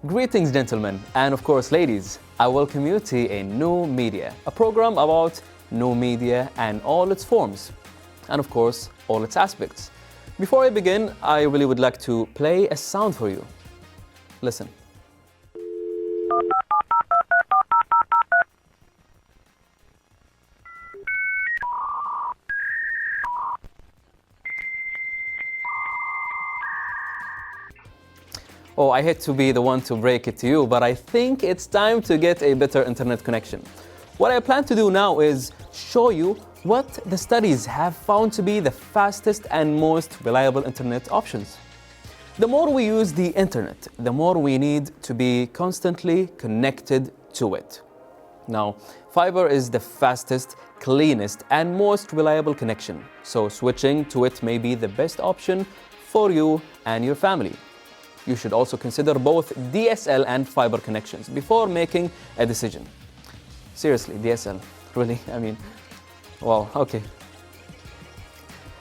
Greetings, gentlemen, and of course, ladies. I welcome you to a new media, a program about new media and all its forms, and of course, all its aspects. Before I begin, I really would like to play a sound for you. Listen. Oh, I hate to be the one to break it to you, but I think it's time to get a better internet connection. What I plan to do now is show you what the studies have found to be the fastest and most reliable internet options. The more we use the internet, the more we need to be constantly connected to it. Now, fiber is the fastest, cleanest, and most reliable connection, so switching to it may be the best option for you and your family. You should also consider both DSL and fiber connections before making a decision. Seriously, DSL, really? I mean, wow, okay.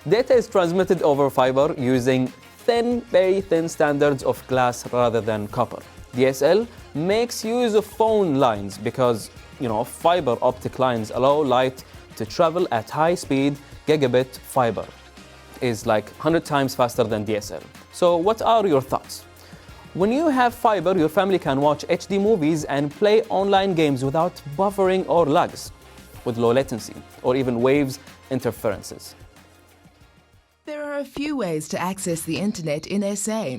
Data is transmitted over fiber using very thin standards of glass rather than copper. DSL makes use of phone lines because, fiber optic lines allow light to travel at high speed. Gigabit fiber is like 100 times faster than DSL. So what are your thoughts? When you have fiber, your family can watch HD movies and play online games without buffering or lags, with low latency, or even waves interferences. There are a few ways to access the internet in SA.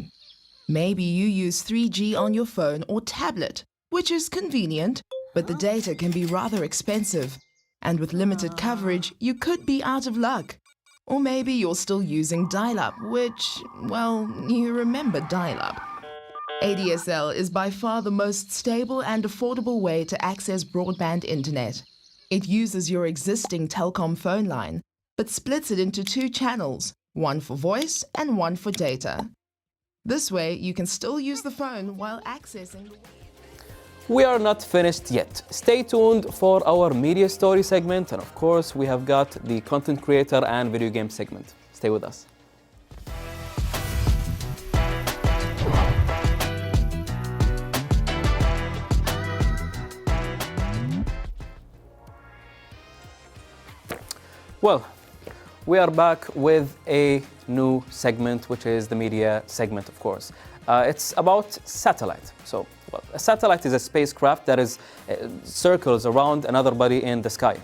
Maybe you use 3G on your phone or tablet, which is convenient, but the data can be rather expensive. And with limited coverage, you could be out of luck. Or maybe you're still using dial-up, which, well, you remember dial-up. ADSL is by far the most stable and affordable way to access broadband internet. It uses your existing telecom phone line, but splits it into two channels, one for voice and one for data. This way, you can still use the phone while accessing the... We are not finished yet. Stay tuned for our media story segment, and of course, we have got the content creator and video game segment. Stay with us. Well, we are back with a new segment, which is the media segment, of course. It's about satellite. So, a satellite is a spacecraft that circles around another body in the sky.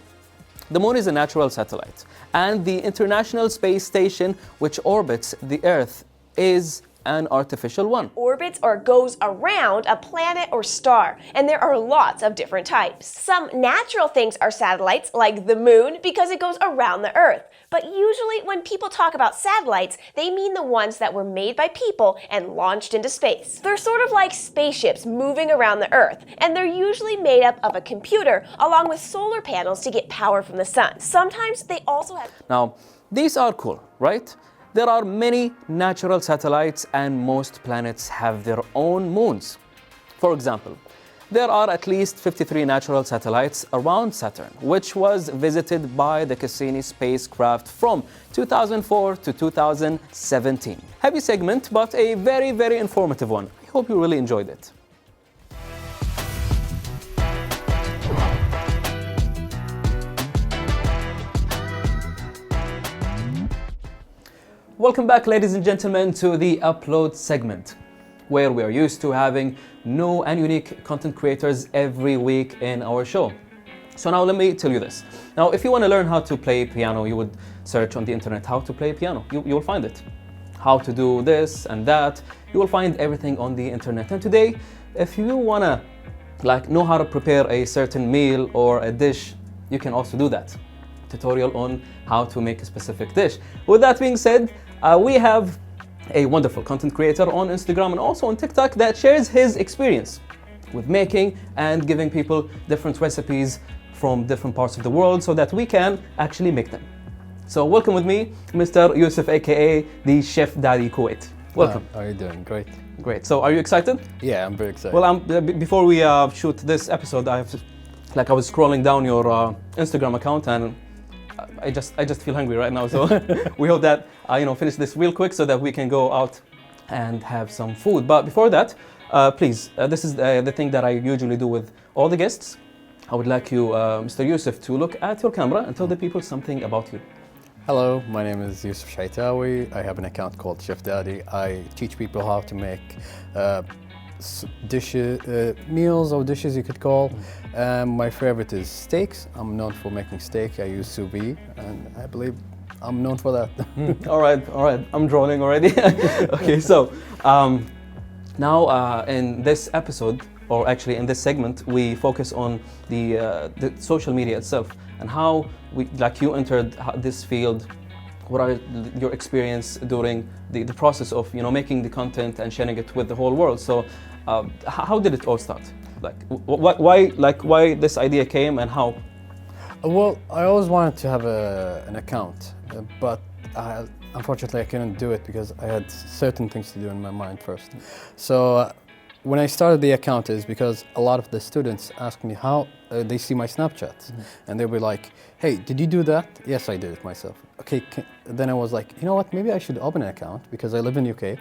The moon is a natural satellite, and the International Space Station, which orbits the Earth, is an artificial one. Orbits or goes around a planet or star, and there are lots of different types. Some natural things are satellites, like the moon, because it goes around the Earth. But usually when people talk about satellites, they mean the ones that were made by people and launched into space. They're sort of like spaceships moving around the Earth, and they're usually made up of a computer along with solar panels to get power from the sun. Sometimes they also have... Now, these are cool, right? There are many natural satellites, and most planets have their own moons. For example, there are at least 53 natural satellites around Saturn, which was visited by the Cassini spacecraft from 2004 to 2017. Heavy segment, but a very informative one. I hope you really enjoyed it. Welcome back, ladies and gentlemen, to the Upload segment, where we are used to having new and unique content creators every week in our show. So now let me tell you this. Now, if you want to learn how to play piano, you would search on the internet how to play piano. You will find it. How to do this and that. You will find everything on the internet. And today, if you want to know how to prepare a certain meal or a dish, you can also do that. Tutorial on how to make a specific dish. With that being said, we have a wonderful content creator on Instagram and also on TikTok that shares his experience with making and giving people different recipes from different parts of the world so that we can actually make them. So welcome with me, Mr. Yusuf, aka the Chef Daddy Kuwait. Welcome. How are you doing? Great. Great. So are you excited? Yeah, I'm very excited. Well, before we shoot this episode, I was scrolling down your Instagram account and I just feel hungry right now. So we hope that finish this real quick so that we can go out and have some food. But before that, please, this is the thing that I usually do with all the guests. I would like you, Mr. Yusuf, to look at your camera and tell the people something about you. Hello, my name is Yusuf Shaitawi. I have an account called Chef Daddy. I teach people how to make dishes, meals or dishes you could call. My favorite is steaks. I'm known for making steak. I use sous vide, and I believe I'm known for that. All right. I'm drooling already. Okay, so now in this episode, or actually in this segment, we focus on the social media itself and how you entered this field. What are your experience during the process of making the content and sharing it with the whole world? So how did it all start? Why this idea came and how? Well, I always wanted to have an account, but unfortunately I couldn't do it because I had certain things to do in my mind first. So when I started the account is because a lot of the students ask me how they see my Snapchats, and they'll be like, hey, did you do that? Yes, I did it myself. Okay, then I was like, you know what, maybe I should open an account because I live in UK,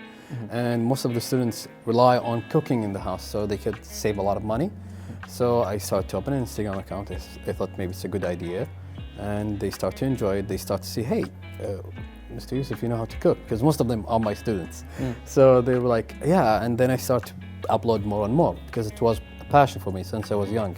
and most of the students rely on cooking in the house so they could save a lot of money. So I started to open an Instagram account. I thought maybe it's a good idea, and they start to enjoy it. They start to see, hey, Mr. Yusuf, you know how to cook, because most of them are my students. So they were like, yeah, and then I started to upload more and more because it was a passion for me since I was young.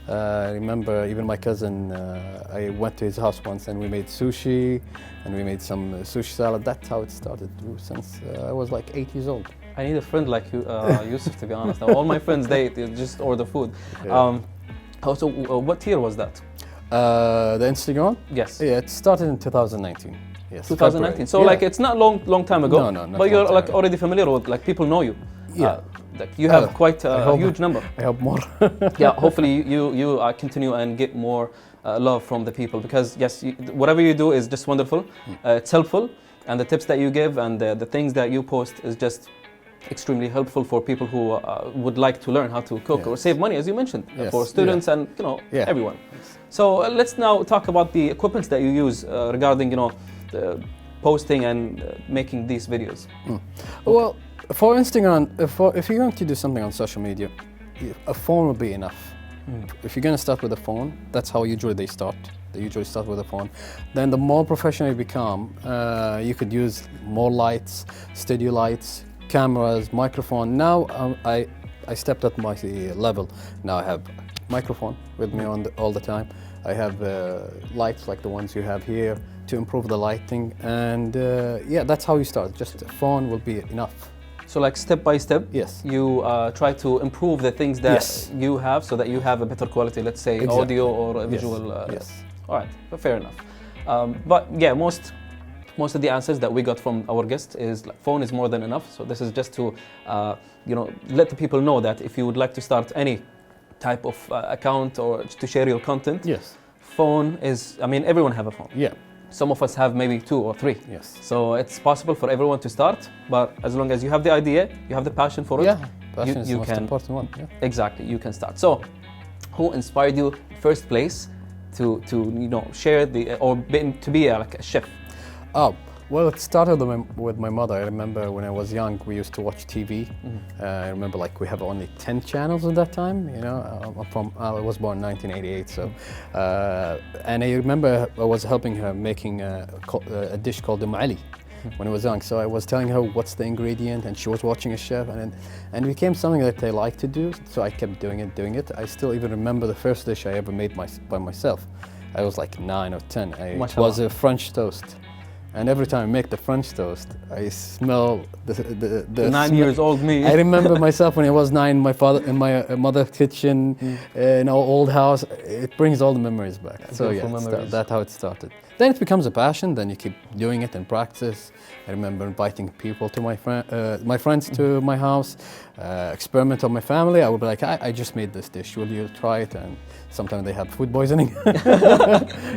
I remember even my cousin, I went to his house once and we made sushi and we made some sushi salad. That's how it started since I was like 8 years old. I need a friend like you, Yusuf, to be honest. All my friends, they just order food. Yeah. So what year was that? The Instagram? Yes. Yeah, it started in 2019. Yes, 2019. February. So like it's not long time ago. No, not but you're long like time. already familiar with, like people know you. Yeah. Like you have quite a huge number. I hope more. Yeah, hopefully you continue and get more love from the people, because yes, whatever you do is just wonderful. It's helpful, and the tips that you give and the things that you post is just extremely helpful for people who would like to learn how to cook or save money, as you mentioned, for students and everyone. So let's now talk about the equipment that you use regarding the posting and making these videos. Well, for Instagram, if you're going to do something on social media, a phone will be enough. If you're going to start with a phone, that's how usually they start. They usually start with a phone. Then the more professional you become, you could use more lights, studio lights, cameras, microphone. Now I stepped up my level. Now I have microphone with me all the time. I have lights like the ones you have here to improve the lighting, and yeah, that's how you start. Just a phone will be enough. So like step by step, yes, you try to improve the things that you have so that you have a better quality, let's say audio or a visual. Yes. All right, fair enough. But yeah, most of the answers that we got from our guests is like phone is more than enough. So this is just to let the people know that if you would like to start any type of account or to share your content, phone is, I mean, everyone have a phone. Yeah. Some of us have maybe 2 or 3. Yes. So it's possible for everyone to start, but as long as you have the idea, you have the passion for it, passion is the most important one. Yeah. Exactly, you can start. So, who inspired you first place to share to be like a chef? Oh, well, it started with my mother. I remember when I was young, we used to watch TV. I remember like we have only 10 channels at that time. I was born in 1988, so and I remember I was helping her making a dish called Duaij when I was young. So I was telling her what's the ingredient, and she was watching a chef, and it became something that I liked to do. So I kept doing it. I still even remember the first dish I ever made by myself. I was like 9 or 10. It was a French toast. And every time I make the French toast, I smell the 9 years old me. I remember myself when I was 9, my father in my mother's kitchen, in our old house. It brings all the memories back. So yeah, that's how it started. Then it becomes a passion. Then you keep doing it and practice. I remember inviting people to my friends to my house, experiment on my family. I would be like, I just made this dish. Will you try it? And sometimes they have food poisoning.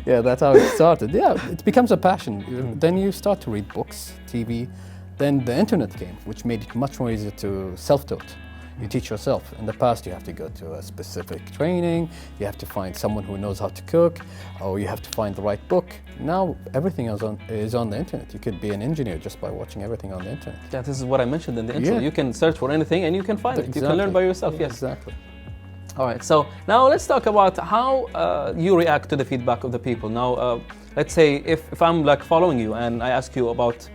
Yeah, that's how it started. Yeah, it becomes a passion. Then you start to read books, TV. Then the internet came, which made it much more easier to self-taught. You teach yourself. In the past, you have to go to a specific training, you have to find someone who knows how to cook, or you have to find the right book. Now, everything is on the internet. You could be an engineer just by watching everything on the internet. Yeah, this is what I mentioned in the intro. Yeah. You can search for anything and you can find it. You can learn by yourself, yes. Exactly. All right, so now let's talk about how you react to the feedback of the people. Now, let's say if I'm like following you and I ask you about,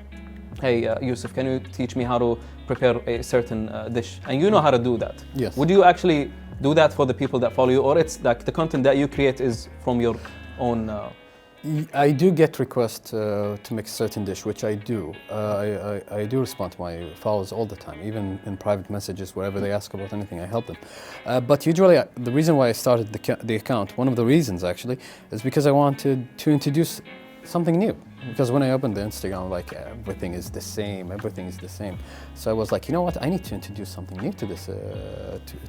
hey, Yusuf, can you teach me how to prepare a certain dish? And you know how to do that. Yes. Would you actually do that for the people that follow you, or it's like the content that you create is from your own? I do get requests to make a certain dish, which I do. I do respond to my followers all the time, even in private messages, wherever they ask about anything, I help them. But usually, the reason why I started the account, one of the reasons actually, is because I wanted to introduce something new. Because when I opened the Instagram, like everything is the same. So I was like, you know what? I need to introduce something new to this,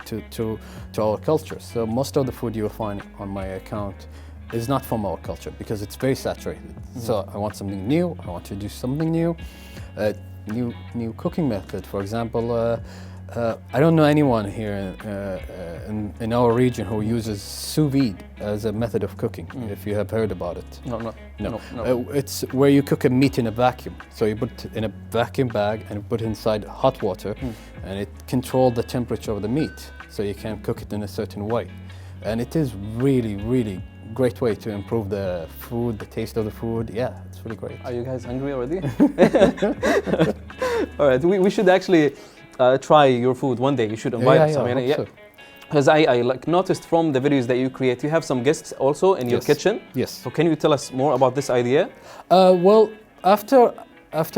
to our culture. So most of the food you will find on my account is not from our culture because it's very saturated. So I want something new. I want to do something new, new cooking method. For example, I don't know anyone here in our region who uses sous vide as a method of cooking. If you have heard about it. No. It's where you cook a meat in a vacuum. So you put it in a vacuum bag and put it inside hot water, and it controls the temperature of the meat, so you can cook it in a certain way. And it is really great way to improve the food, the taste of the food. Yeah, it's really great. Are you guys hungry already? All right, we should actually try your food one day. You should invite us. Because I like noticed from the videos that you create, you have some guests also in your kitchen. Yes. So can you tell us more about this idea? Well, after I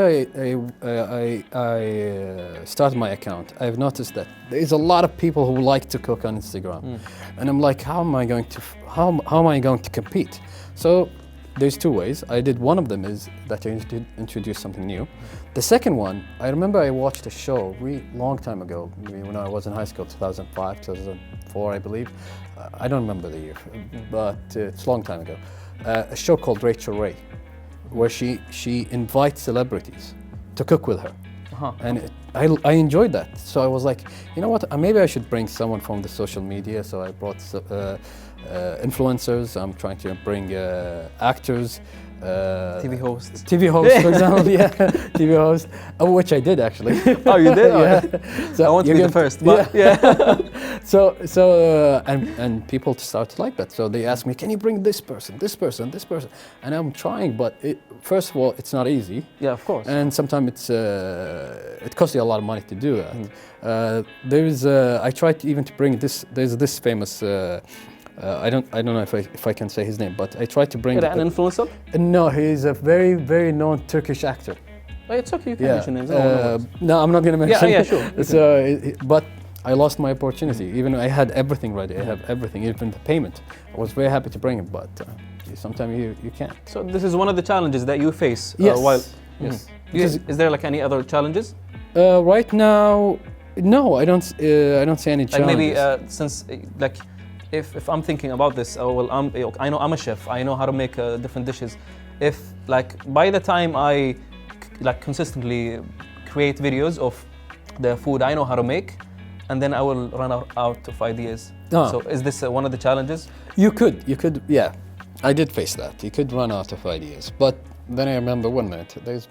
started my account, I've noticed that there's a lot of people who like to cook on Instagram, and I'm like, how am I going to compete? So there's two ways. I did one of them is that I introduced something new. The second one, I remember I watched a show really long time ago, when I was in high school, 2005, 2004, I believe. I don't remember the year, but it's a long time ago. A show called Rachel Ray, where she invites celebrities to cook with her. And I enjoyed that. So I was like, you know what, maybe I should bring someone from the social media. So I brought influencers. I'm trying to bring actors, TV hosts. TV hosts, for example, TV host, which I did actually. Oh, you did? Yeah. So I want to be the first, but So and people start to like that. So they ask me, can you bring this person, and I'm trying, but first of all, it's not easy. Yeah, of course. And sometimes it costs you a lot of money to do that. I tried to bring this. There's this famous. I don't know if I can say his name, but I tried to bring. Is that an influencer? No, he's a very known Turkish actor. Oh, it's okay. You can mention names. No, I'm not going to mention. Yeah, sure. So, but I lost my opportunity. Even I had everything ready. I have everything, even the payment. I was very happy to bring it, but sometimes you can't. So this is one of the challenges that you face while. Yes. Is there like any other challenges? Right now, no. I don't see any challenges. Like maybe since like. If I'm thinking about this, I know I'm a chef. I know how to make different dishes. If like by the time I like consistently create videos of the food I know how to make, and then I will run out of ideas. So is this one of the challenges? You could, yeah. I did face that. You could run out of ideas, but then I remember 1 minute, there's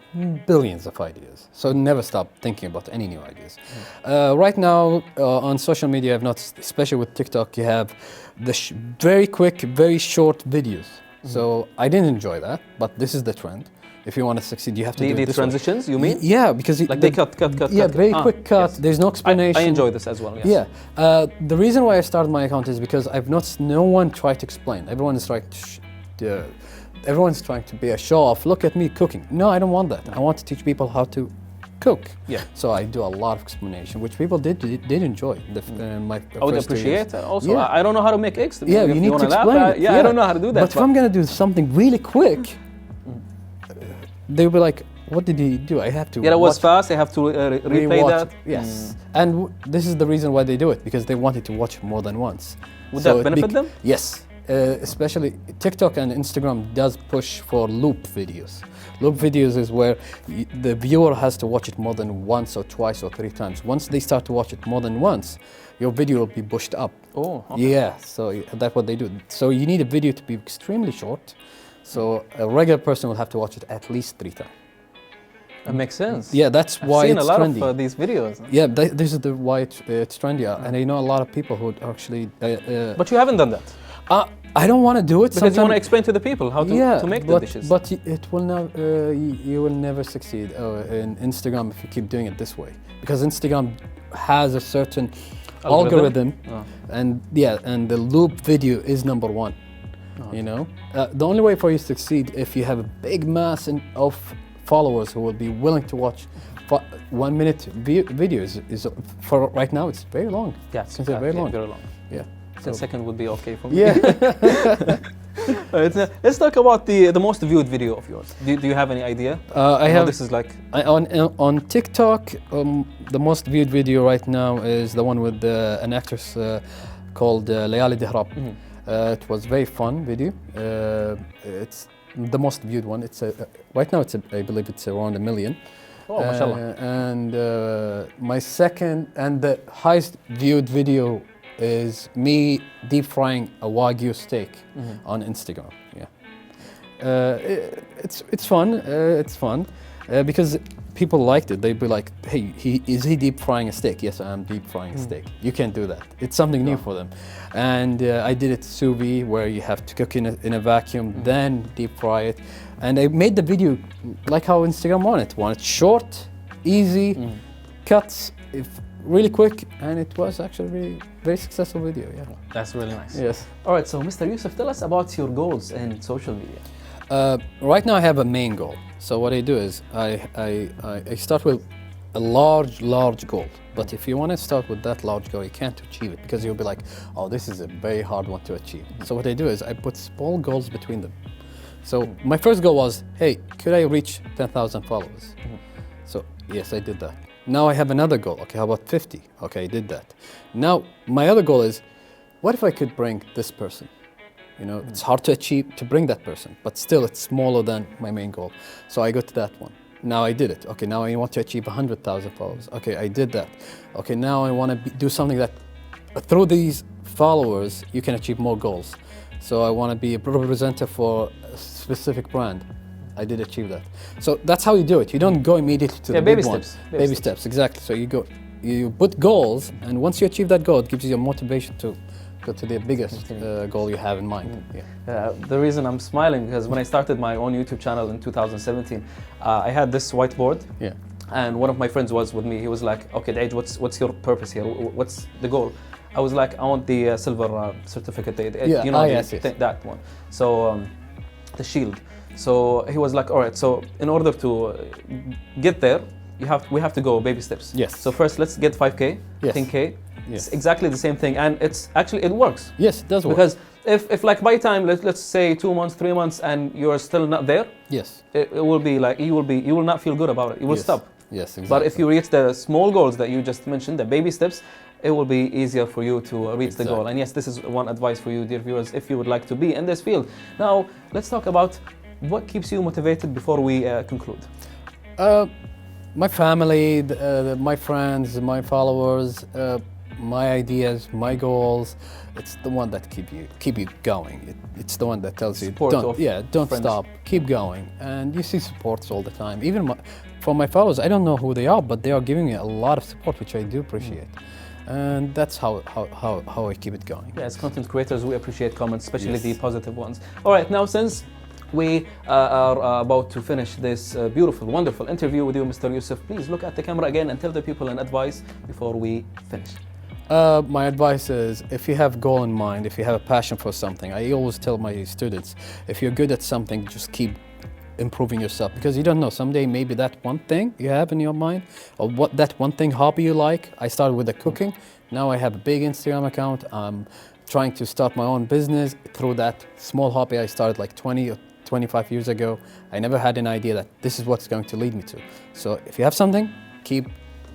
billions of ideas. So never stop thinking about any new ideas. Right now, on social media, I've noticed, especially with TikTok, you have the very quick, very short videos. So I didn't enjoy that, but this is the trend. If you want to succeed, you have to do it this transitions, you mean? Yeah, because like they cut. Yeah, very quick cut. Yes. There's no explanation. I enjoy this as well. Yes. Yeah. The reason why I started my account is because I've noticed no one tried to explain. Everyone's trying to be a show off. Look at me cooking. No, I don't want that. I want to teach people how to cook. Yeah. So I do a lot of explanation, which people did enjoy. My I would appreciate also. Yeah. I don't know how to make eggs. Yeah, you need to explain it. I don't know how to do that. But if I'm gonna do something really quick, they'll be like, what did he do? I have to. Yeah, it was fast. I have to replay that. Yes. And this is the reason why they do it, because they wanted to watch more than once. Would that benefit them? Yes. especially TikTok and Instagram does push for loop videos. Loop videos is where the viewer has to watch it more than once or twice or three times. Once they start to watch it more than once, your video will be pushed up. Oh, okay. Yeah, so that's what they do. So you need a video to be extremely short. So a regular person will have to watch it at least 3 times. That makes sense. Yeah, that's why I've seen it's a lot trendy. of these videos. Yeah, this is why it's trendy, and I know a lot of people who actually. But you haven't done that. I don't want to do it Because you want to explain to the people how to make the dishes. But it will not. You will never succeed in Instagram if you keep doing it this way, because Instagram has a certain algorithm, and the loop video is number one. You know, the only way for you to succeed if you have a big mass of followers who will be willing to watch 1 minute videos is for right now it's very long. Yeah, it's considered very long. Very long. Yeah. 10 seconds would be okay for me. Yeah. Let's talk about the most viewed video of yours. Do you have any idea? I have. This is like on TikTok, the most viewed video right now is the one with an actress called Layali Dihrab. It was very fun video. It's the most viewed one. It's right now. I believe it's around 1 million. Oh, mashallah. And my second and the highest viewed video is me deep frying a Wagyu steak on Instagram. Yeah, it's fun. It's fun because people liked it. They'd be like, "Hey, is he deep frying a steak?" Yes, I am deep frying a steak. You can't do that. It's something new for them. And I did it sous vide, where you have to cook in a vacuum, then deep fry it. And I made the video like how Instagram wanted short, easy, cuts, really quick, and it was actually really very successful video. Yeah, that's really nice. Yes. All right, so Mr. Yusuf, tell us about your goals in social media. Right now I have a main goal. So what I do is I start with a large goal. But if you want to start with that large goal, you can't achieve it because you'll be like, oh, this is a very hard one to achieve. So what I do is I put small goals between them. So my first goal was, hey, could I reach 10,000 followers? So yes, I did that. Now I have another goal. Okay, how about 50? Okay, I did that. Now my other goal is, what if I could bring this person? You know, it's hard to achieve, to bring that person, but still it's smaller than my main goal. So I go to that one. Now I did it. Okay, now I want to achieve 100,000 followers. Okay, I did that. Okay, now I want to do something that through these followers, you can achieve more goals. So I want to be a representative for a specific brand. I did achieve that. So that's how you do it. You don't go immediately to the baby big steps. one. Baby steps, exactly. So you put goals, and once you achieve that goal, it gives you a motivation to go to the biggest goal you have in mind. The reason I'm smiling because when I started my own YouTube channel in 2017, I had this whiteboard. Yeah. And one of my friends was with me. He was like, "Okay, Da'ij, what's your purpose here? What's the goal?" I was like, "I want the silver certificate. You know, yes. That one. So the shield." So he was like, "All right. So in order to get there, we have to go baby steps. Yes. So first, let's get 5K, yes. 10K." Yes. It's exactly the same thing, and it works. Yes, it does work. Because if like by time let's say 2 months, 3 months, and you're still not there, yes, it will be like you will not feel good about it. You will stop. Yes, exactly. But if you reach the small goals that you just mentioned, the baby steps, it will be easier for you to reach the goal. And yes, this is one advice for you, dear viewers, if you would like to be in this field. Now, let's talk about what keeps you motivated before we conclude. My family, my friends, my followers. My ideas, my goals, it's the one that keep you going. It's the one that tells you, don't stop, keep going. And you see supports all the time. Even from my followers, I don't know who they are, but they are giving me a lot of support, which I do appreciate. And that's how I keep it going. Yeah, as content creators, we appreciate comments, especially the positive ones. All right, now since we are about to finish this beautiful, wonderful interview with you, Mr. Yusuf, please look at the camera again and tell the people an advice before we finish. My advice is, if you have a goal in mind, if you have a passion for something, I always tell my students, if you're good at something, just keep improving yourself, because you don't know, someday maybe that one thing you have in your mind, or what that one thing hobby you like. I started with the cooking. Now I have a big Instagram account. I'm trying to start my own business through that small hobby I started like 20 or 25 years ago. I never had an idea that this is what's going to lead me to. So if you have something, keep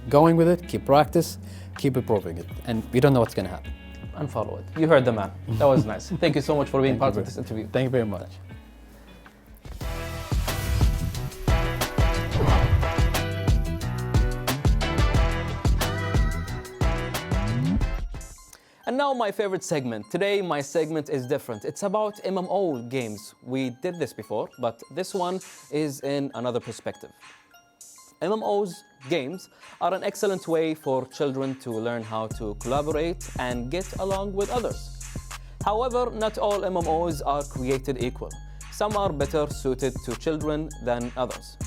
going with it, keep practice, keep improving it, and we don't know what's going to happen. unfollow it. You heard the man. That was nice. Thank you so much for being part of this interview. Thank you very much. And now my favorite segment. Today my segment is different. It's about MMO games. We did this before, but this one is in another perspective. MMOs games are an excellent way for children to learn how to collaborate and get along with others. However, not all MMOs are created equal. Some are better suited to children than others.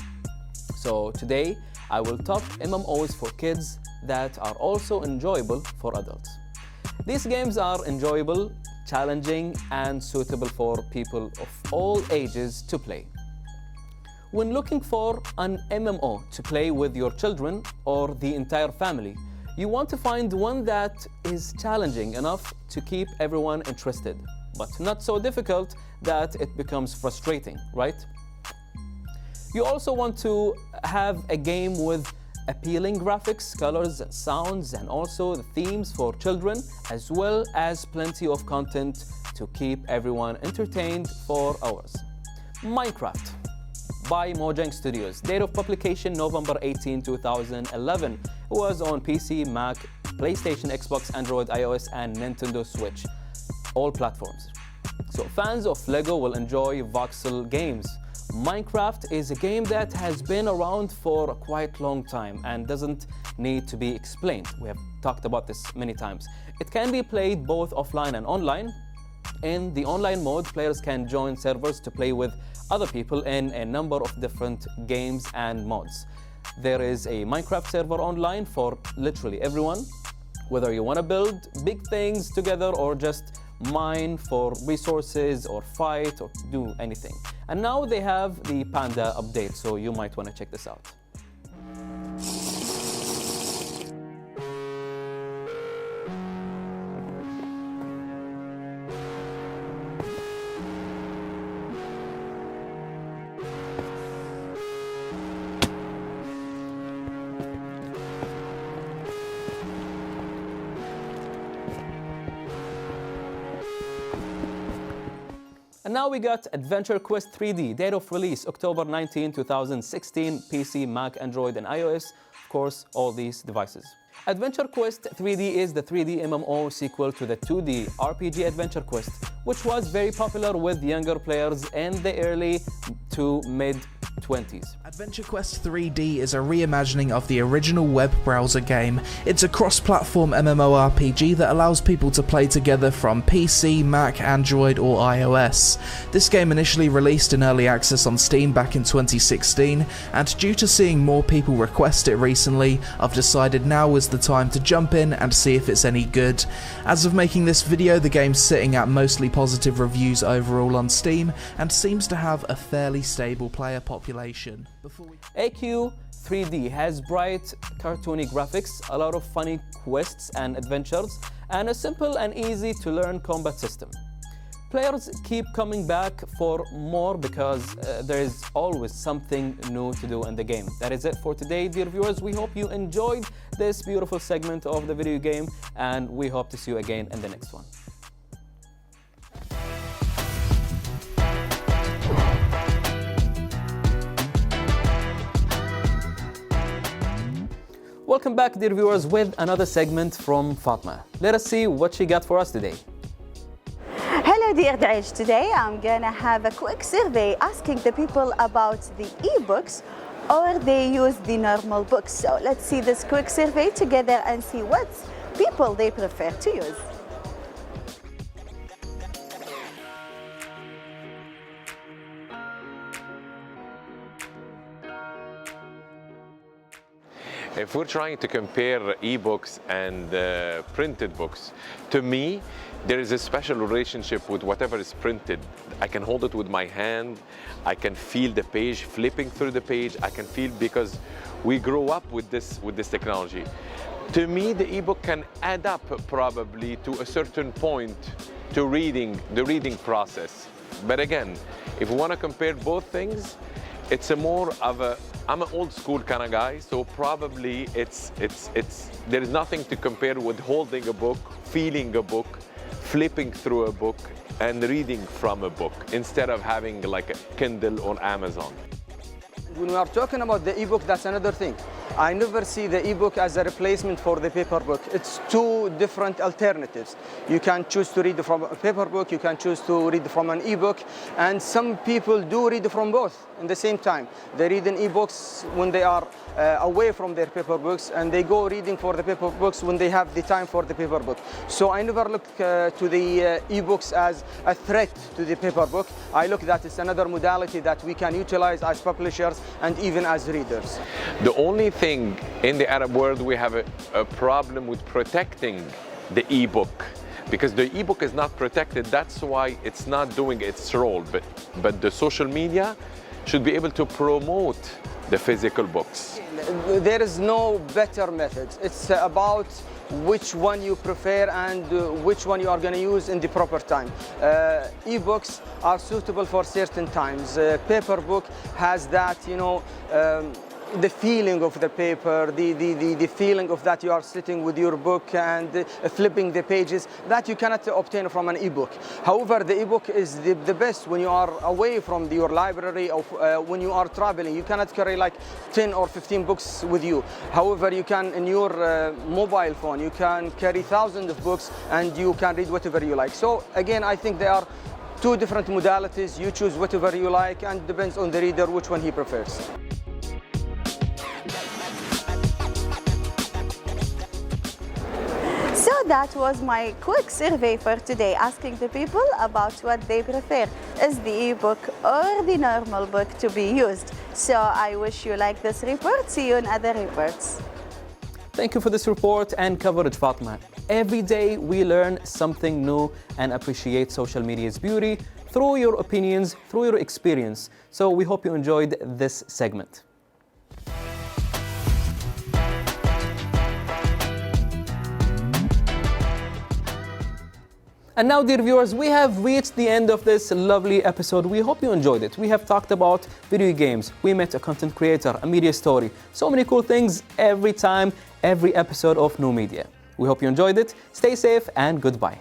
So today I will talk MMOs for kids that are also enjoyable for adults. These games are enjoyable, challenging, and suitable for people of all ages to play. When looking for an MMO to play with your children or the entire family, you want to find one that is challenging enough to keep everyone interested, but not so difficult that it becomes frustrating, right? You also want to have a game with appealing graphics, colors, sounds, and also the themes for children, as well as plenty of content to keep everyone entertained for hours. Minecraft by Mojang Studios. Date of publication November 18, 2011. It was on PC, Mac, PlayStation, Xbox, Android, iOS, and Nintendo Switch. All platforms. So fans of Lego will enjoy voxel games. Minecraft is a game that has been around for a quite long time and doesn't need to be explained. We have talked about this many times. It can be played both offline and online. In the online mode, players can join servers to play with other people in a number of different games and mods. There is a Minecraft server online for literally everyone, whether you want to build big things together or just mine for resources or fight or do anything. And now they have the Panda update, so you might want to check this out. And now we got Adventure Quest 3D, date of release October 19, 2016, PC, Mac, Android, and iOS, of course, all these devices. Adventure Quest 3D is the 3D MMO sequel to the 2D RPG Adventure Quest, which was very popular with younger players in the early to mid-20s. Adventure Quest 3D is a reimagining of the original web browser game. It's a cross-platform MMORPG that allows people to play together from PC, Mac, Android, or iOS. This game initially released in early access on Steam back in 2016, and due to seeing more people request it recently, I've decided now is the time to jump in and see if it's any good. As of making this video, the game's sitting at mostly positive reviews overall on Steam, and seems to have a fairly stable player population. AQ 3D has bright, cartoony graphics, a lot of funny quests and adventures, and a simple and easy to learn combat system. Players keep coming back for more because there is always something new to do in the game. That is it for today, dear viewers. We hope you enjoyed this beautiful segment of the video game, and we hope to see you again in the next one. Welcome back, dear viewers, with another segment from Fatma. Let us see what she got for us today. Hello dear Da'ij, today I'm gonna have a quick survey asking the people about the e-books or they use the normal books. So let's see this quick survey together and see what people they prefer to use. If we're trying to compare ebooks and printed books, to me, there is a special relationship with whatever is printed. I can hold it with my hand, I can feel the page flipping through the page, I can feel, because we grow up with this technology. To me, the ebook can add up probably to a certain point to the reading process. But again, if we want to compare both things, it's a more of a I'm an old school kind of guy, so probably there is nothing to compare with holding a book, feeling a book, flipping through a book, and reading from a book instead of having like a Kindle or Amazon. When we are talking about the ebook, that's another thing. I never see the ebook as a replacement for the paper book. It's two different alternatives. You can choose to read from a paper book, you can choose to read from an ebook, and some people do read from both at the same time. They read in ebooks when they are away from their paper books, and they go reading for the paper books when they have the time for the paper book. So I never look to the ebooks as a threat to the paper book. I look that it's another modality that we can utilize as publishers and even as readers. The only thing in the Arab world, we have a problem with protecting the ebook, because the ebook is not protected. That's why it's not doing its role. But the social media should be able to promote the physical books. There is no better method. It's about which one you prefer and which one you are going to use in the proper time. Ebooks are suitable for certain times. Paper book has that, the feeling of the paper, the feeling of that you are sitting with your book and flipping the pages, that you cannot obtain from an ebook. However, the ebook is the best when you are away from your library or when you are traveling. You cannot carry like 10 or 15 books with you. However, you can, in your mobile phone, you can carry thousands of books and you can read whatever you like. So again, I think there are two different modalities. You choose whatever you like, and depends on the reader which one he prefers. So that was my quick survey for today, asking the people about what they prefer, is the ebook or the normal book to be used. So I wish you like this report. See you in other reports. Thank you for this report and coverage, Fatma. Every day we learn something new and appreciate social media's beauty through your opinions, through your experience. So we hope you enjoyed this segment. And now, dear viewers, we have reached the end of this lovely episode. We hope you enjoyed it. We have talked about video games. We met a content creator, a media story. So many cool things every time, every episode of New Media. We hope you enjoyed it. Stay safe and goodbye.